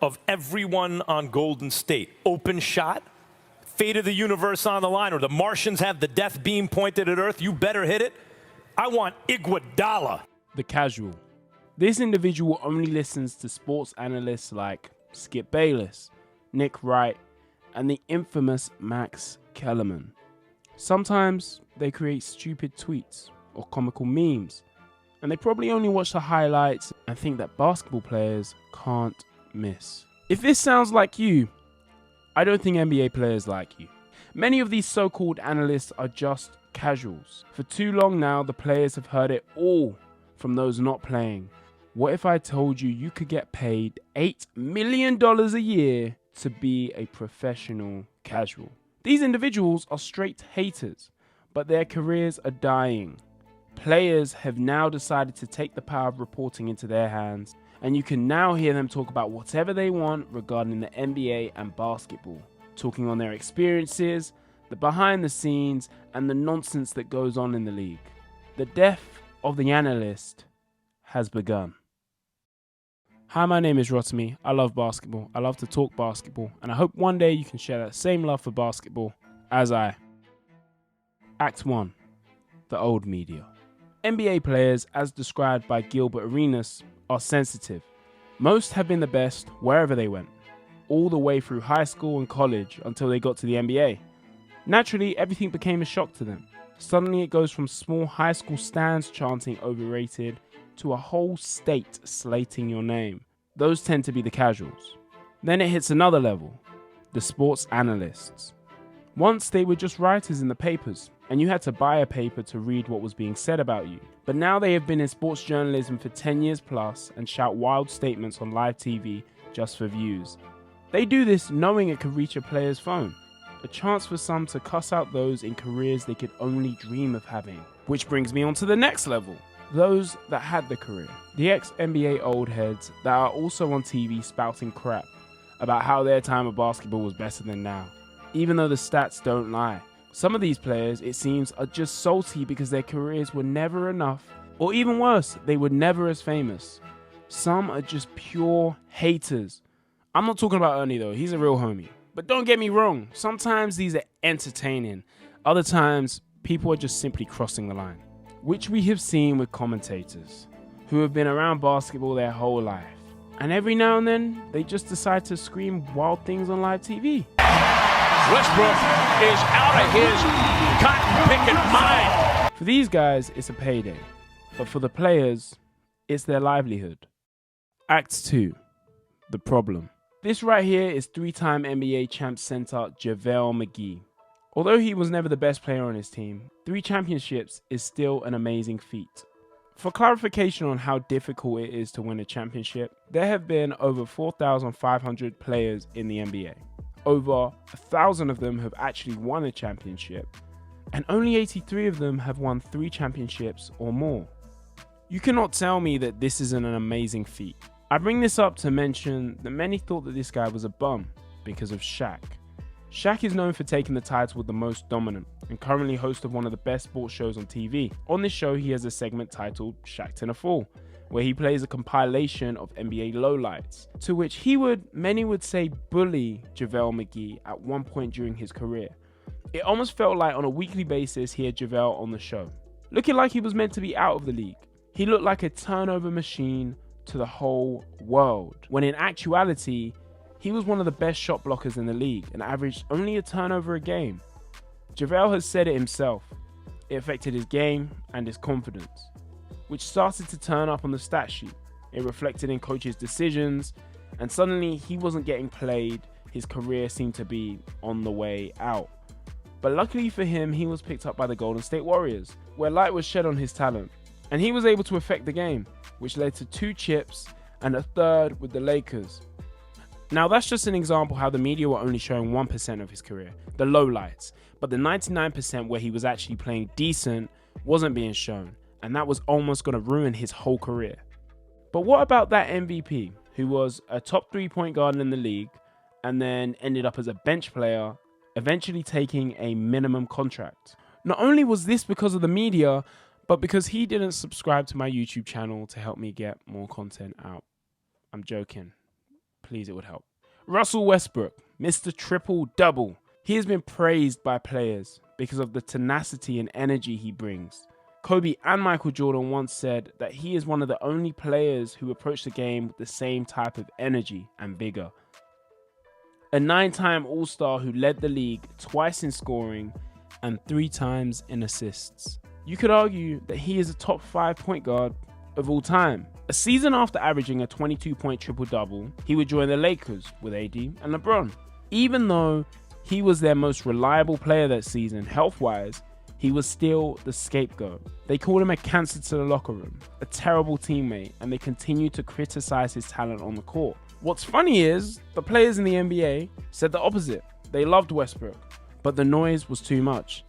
of everyone on Golden State. Open shot, fate of the universe on the line, or the Martians have the death beam pointed at Earth, you better hit it. I want Iguodala. The casual. This individual only listens to sports analysts like Skip Bayless, Nick Wright, and the infamous Max Kellerman. Sometimes they create stupid tweets or comical memes, and they probably only watch the highlights and think that basketball players can't miss. If this sounds like you, I don't think NBA players like you. Many of these so-called analysts are just casuals. For too long now, the players have heard it all from those not playing. What if I told you you could get paid $8 million a year to be a professional casual? These individuals are straight haters, but their careers are dying. Players have now decided to take the power of reporting into their hands, and you can now hear them talk about whatever they want regarding the NBA and basketball, talking on their experiences, the behind the scenes, and the nonsense that goes on in the league. The death of the analyst has begun. Hi, my name is Roti. I love basketball. I love to talk basketball, and I hope one day you can share that same love for basketball as I. Act 1. The old media. NBA players, as described by Gilbert Arenas, are sensitive. Most have been the best wherever they went, all the way through high school and college until they got to the NBA. Naturally, everything became a shock to them. Suddenly it goes from small high school stands chanting overrated to a whole state slating your name. Those tend to be the casuals. Then it hits another level, the sports analysts. Once they were just writers in the papers, and you had to buy a paper to read what was being said about you. But now they have been in sports journalism for 10 years plus and shout wild statements on live TV just for views. They do this knowing it could reach a player's phone, a chance for some to cuss out those in careers they could only dream of having. Which brings me on to the next level. Those that had the career. The ex-NBA old heads that are also on TV spouting crap about how their time of basketball was better than now, even though the stats don't lie. Some of these players, it seems, are just salty because their careers were never enough, or even worse, they were never as famous. Some are just pure haters. I'm not talking about Ernie though, he's a real homie. But don't get me wrong, sometimes these are entertaining. Other times, people are just simply crossing the line, which we have seen with commentators who have been around basketball their whole life. And every now and then, they just decide to scream wild things on live TV. Westbrook is out of his cotton-picking mind. For these guys, it's a payday. But for the players, it's their livelihood. Act 2. The problem. This right here is three-time NBA champ center JaVale McGee. Although he was never the best player on his team, 3 championships is still an amazing feat. For clarification on how difficult it is to win a championship, there have been over 4,500 players in the NBA. Over 1,000 of them have actually won a championship, and only 83 of them have won 3 championships or more. You cannot tell me that this isn't an amazing feat. I bring this up to mention that many thought that this guy was a bum because of Shaq. Shaq is known for taking the title with the most dominant and currently host of one of the best sports shows on TV. On this show, he has a segment titled Shaq a Fool, where he plays a compilation of NBA lowlights, to which many would say, bully JaVale McGee at one point during his career. It almost felt like on a weekly basis he had JaVale on the show, looking like he was meant to be out of the league. He looked like a turnover machine to the whole world, when in actuality, he was one of the best shot blockers in the league and averaged only a turnover a game. JaVale has said it himself. It affected his game and his confidence, which started to turn up on the stat sheet. It reflected in coaches' decisions, and suddenly he wasn't getting played. His career seemed to be on the way out. But luckily for him, he was picked up by the Golden State Warriors, where light was shed on his talent, and he was able to affect the game, which led to 2 chips and a 3rd with the Lakers. Now that's just an example how the media were only showing 1% of his career, the lowlights, but the 99% where he was actually playing decent wasn't being shown, and that was almost going to ruin his whole career. But what about that MVP, who was a top 3-point guard in the league, and then ended up as a bench player, eventually taking a minimum contract? Not only was this because of the media, but because he didn't subscribe to my YouTube channel to help me get more content out. I'm joking. Please, it would help. Russell Westbrook, Mr. Triple-Double. He has been praised by players because of the tenacity and energy he brings. Kobe and Michael Jordan once said that he is one of the only players who approach the game with the same type of energy and vigor. A 9-time All-Star who led the league twice in scoring and 3 times in assists. You could argue that he is a top 5 point guard of all time. A season after averaging a 22-point triple-double, he would join the Lakers with AD and LeBron. Even though he was their most reliable player that season, health-wise, he was still the scapegoat. They called him a cancer to the locker room, a terrible teammate, and they continued to criticize his talent on the court. What's funny is, the players in the NBA said the opposite. They loved Westbrook, but the noise was too much.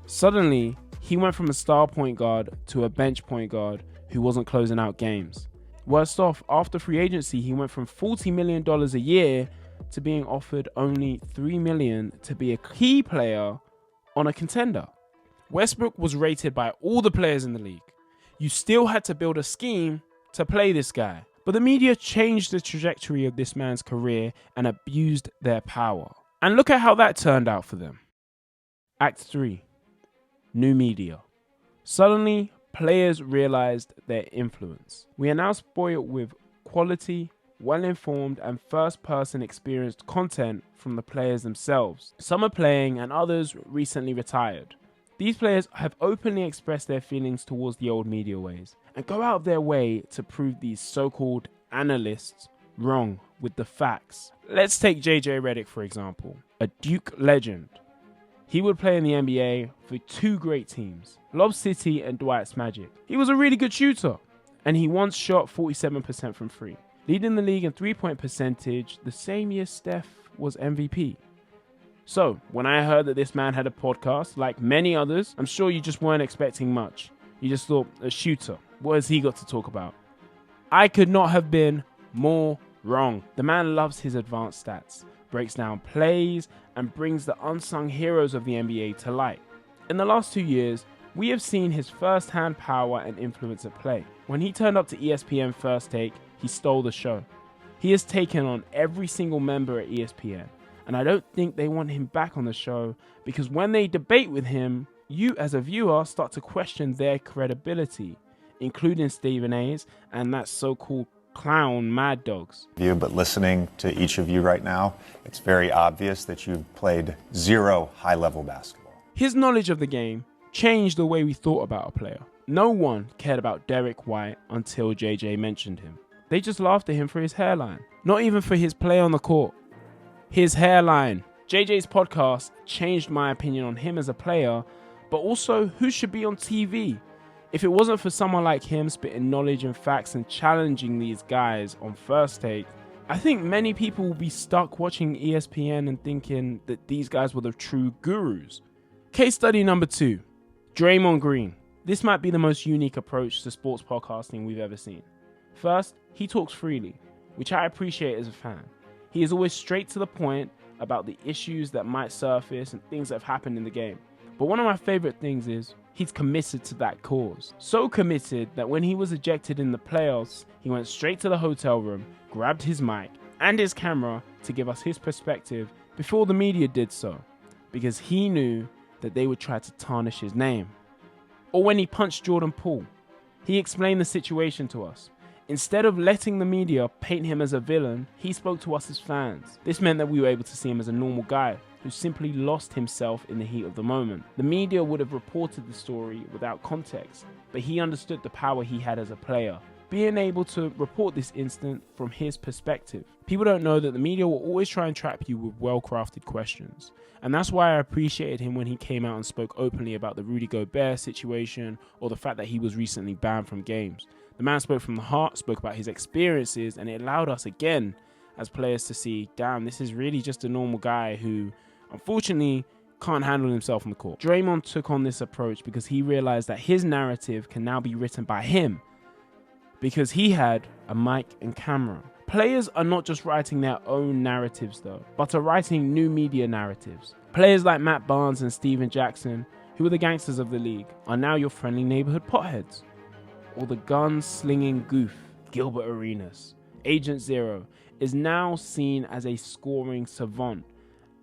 Suddenly, he went from a star point guard to a bench point guard who wasn't closing out games. Worst off, after free agency, he went from $40 million a year to being offered only $3 million to be a key player on a contender. Westbrook was rated by all the players in the league. You still had to build a scheme to play this guy. But the media changed the trajectory of this man's career and abused their power. And look at how that turned out for them. Act 3. New media. Suddenly, players realized their influence. We are now spoiled with quality, well-informed and first-person experienced content from the players themselves. Some are playing and others recently retired. These players have openly expressed their feelings towards the old media ways and go out of their way to prove these so-called analysts wrong with the facts. Let's take JJ Redick for example, a Duke legend. He would play in the NBA for 2 great teams, Lob City and Dwight's Magic. He was a really good shooter, and he once shot 47% from 3, leading the league in 3-point percentage the same year Steph was MVP. So, when I heard that this man had a podcast, like many others, I'm sure you just weren't expecting much. You just thought, a shooter, what has he got to talk about? I could not have been more wrong. The man loves his advanced stats, breaks down plays, and brings the unsung heroes of the NBA to light. In the last 2 years, we have seen his first-hand power and influence at play. When he turned up to ESPN First Take, he stole the show. He has taken on every single member at ESPN. And I don't think they want him back on the show because when they debate with him, you as a viewer start to question their credibility, including Stephen A's and that so-called clown Mad Dogs. But listening to each of you right now, it's very obvious that you've played 0 high-level basketball. His knowledge of the game changed the way we thought about a player. No one cared about Derek White until JJ mentioned him. They just laughed at him for his hairline, not even for his play on the court. His hairline. JJ's podcast changed my opinion on him as a player, but also who should be on TV. If it wasn't for someone like him spitting knowledge and facts and challenging these guys on First Take, I think many people will be stuck watching ESPN and thinking that these guys were the true gurus. Case study number 2, Draymond Green. This might be the most unique approach to sports podcasting we've ever seen. First, he talks freely, which I appreciate as a fan. He is always straight to the point about the issues that might surface and things that have happened in the game. But one of my favorite things is he's committed to that cause. So committed that when he was ejected in the playoffs, he went straight to the hotel room, grabbed his mic and his camera to give us his perspective before the media did so, because he knew that they would try to tarnish his name. Or when he punched Jordan Poole, he explained the situation to us. Instead of letting the media paint him as a villain, he spoke to us as fans. This meant that we were able to see him as a normal guy who simply lost himself in the heat of the moment. The media would have reported the story without context, but he understood the power he had as a player, being able to report this incident from his perspective. People don't know that the media will always try and trap you with well-crafted questions. And that's why I appreciated him when he came out and spoke openly about the Rudy Gobert situation or the fact that he was recently banned from games. The man spoke from the heart, spoke about his experiences, and it allowed us again as players to see, damn, this is really just a normal guy who unfortunately can't handle himself on the court. Draymond took on this approach because he realized that his narrative can now be written by him because he had a mic and camera. Players are not just writing their own narratives though, but are writing new media narratives. Players like Matt Barnes and Steven Jackson, who are the gangsters of the league, are now your friendly neighborhood potheads. Or the gun-slinging goof, Gilbert Arenas. Agent Zero, is now seen as a scoring savant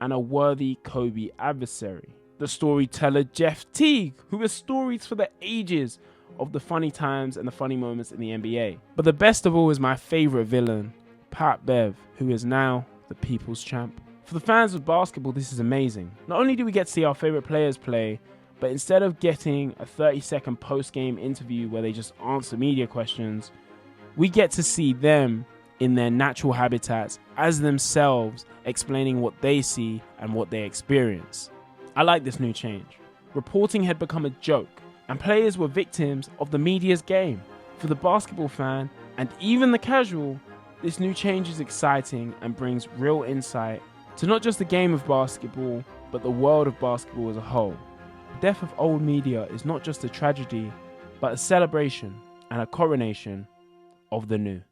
and a worthy Kobe adversary. The storyteller Jeff Teague, who has stories for the ages of the funny times and the funny moments in the NBA. But the best of all is my favorite villain, Pat Bev, who is now the people's champ. For the fans of basketball, this is amazing. Not only do we get to see our favorite players play, but instead of getting a 30-second post-game interview where they just answer media questions, we get to see them in their natural habitats as themselves, explaining what they see and what they experience. I like this new change. Reporting had become a joke, and players were victims of the media's game. For the basketball fan, and even the casual, this new change is exciting and brings real insight to not just the game of basketball, but the world of basketball as a whole. The death of old media is not just a tragedy, but a celebration and a coronation of the new.